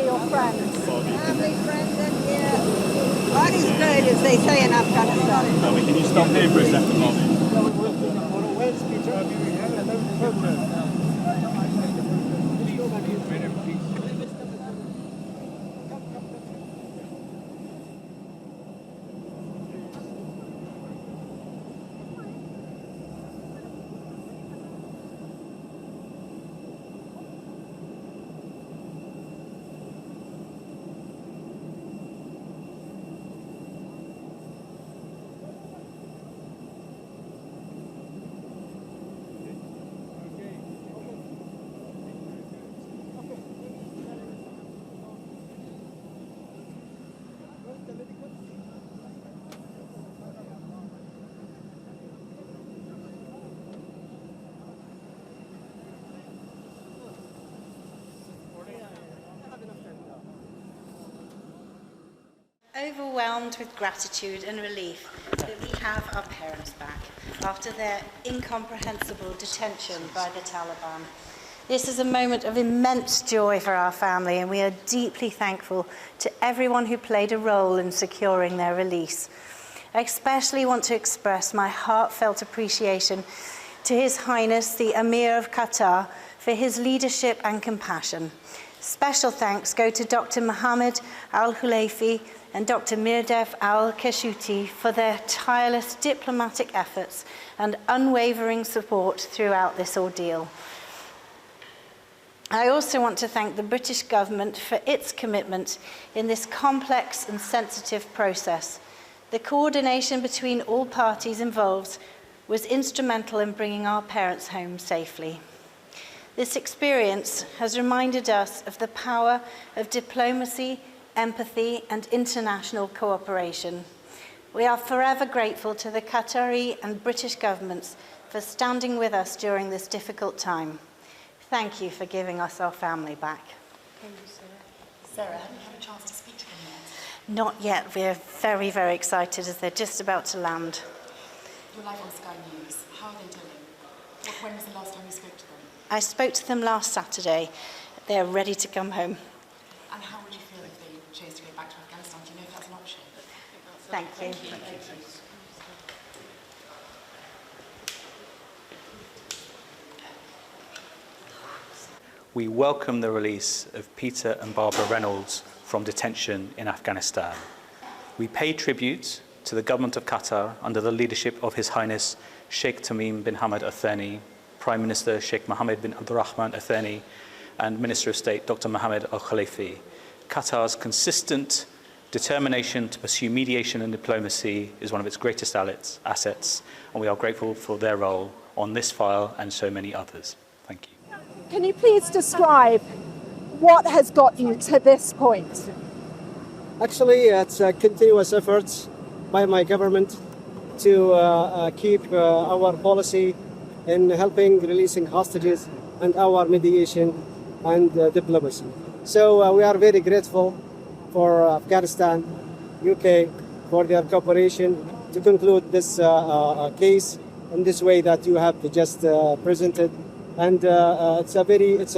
or friends? Family, friends, and yeah. God is good, as they say in Afghanistan. Barbie, can you stop here for a second, Barbie? Overwhelmed with gratitude and relief that we have our parents back after their incomprehensible detention by the Taliban. This is a moment of immense joy for our family, and we are deeply thankful to everyone who played a role in securing their release. I especially want to express my heartfelt appreciation to His Highness the Emir of Qatar for his leadership and compassion. Special thanks go to Dr. Mohammed Al-Khulaifi and Dr. Mirdef Al-Keshuti for their tireless diplomatic efforts and unwavering support throughout this ordeal. I also want to thank the British government for its commitment in this complex and sensitive process. The coordination between all parties involved was instrumental in bringing our parents home safely. This experience has reminded us of the power of diplomacy, empathy, and international cooperation. We are forever grateful to the Qatari and British governments for standing with us during this difficult time. Thank you for giving us our family back. Thank you, Sarah. Sarah, have you had a chance to speak to them yet? Not yet. We're very, very excited as they're just about to land. You're live on Sky News. How are they doing? When was the last time you spoke to them? I spoke to them last Saturday. They're ready to come home. And how would you feel if they chose to go back to Afghanistan? Do you know if that's an option? Thank you. We welcome the release of Peter and Barbara Reynolds from detention in Afghanistan. We pay tribute to the government of Qatar under the leadership of His Highness Sheikh Tamim bin Hamad Al Thani, Prime Minister Sheikh Mohammed bin Abdurrahman Al Thani, and Minister of State Dr. Mohammed Al Khalifi. Qatar's consistent determination to pursue mediation and diplomacy is one of its greatest assets, and we are grateful for their role on this file and so many others. Thank you. Can you please describe what has got you to this point? Actually, it's a continuous effort by my government to keep our policy in helping releasing hostages and our mediation and diplomacy. So we are very grateful for Afghanistan, UK, for their cooperation to conclude this case in this way that you have just presented. And it's a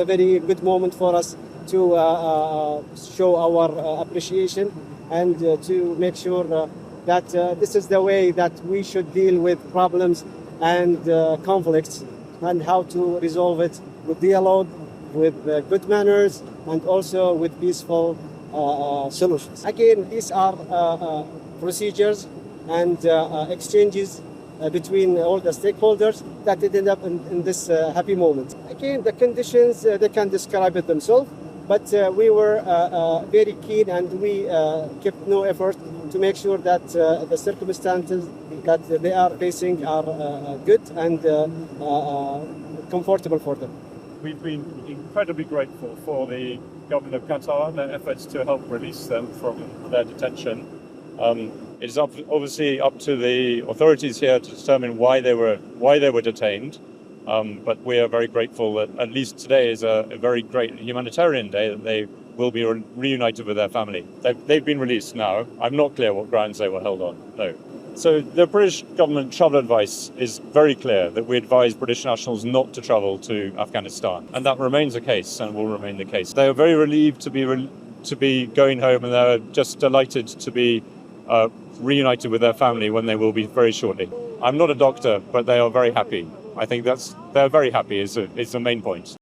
very good moment for us to show our appreciation and to make sure that this is the way that we should deal with problems and conflicts, and how to resolve it with dialogue, with good manners, and also with peaceful solutions. Again, these are procedures and exchanges between all the stakeholders that ended up in this happy moment. Again, the conditions, they can describe it themselves, but we were very keen, and we kept no effort to make sure that the circumstances that they are facing are good and comfortable for them. We've been incredibly grateful for the government of Qatar and their efforts to help release them from their detention. It is obviously up to the authorities here to determine why they were detained. But we are very grateful that at least today is a very great humanitarian day, that they will be reunited with their family. They've been released now. I'm not clear what grounds they were held on, no. So the British government travel advice is very clear that we advise British nationals not to travel to Afghanistan. And that remains the case and will remain the case. They are very relieved to be to be going home, and they're just delighted to be reunited with their family when they will be very shortly. I'm not a doctor, but they are very happy. I think they're very happy is the main point.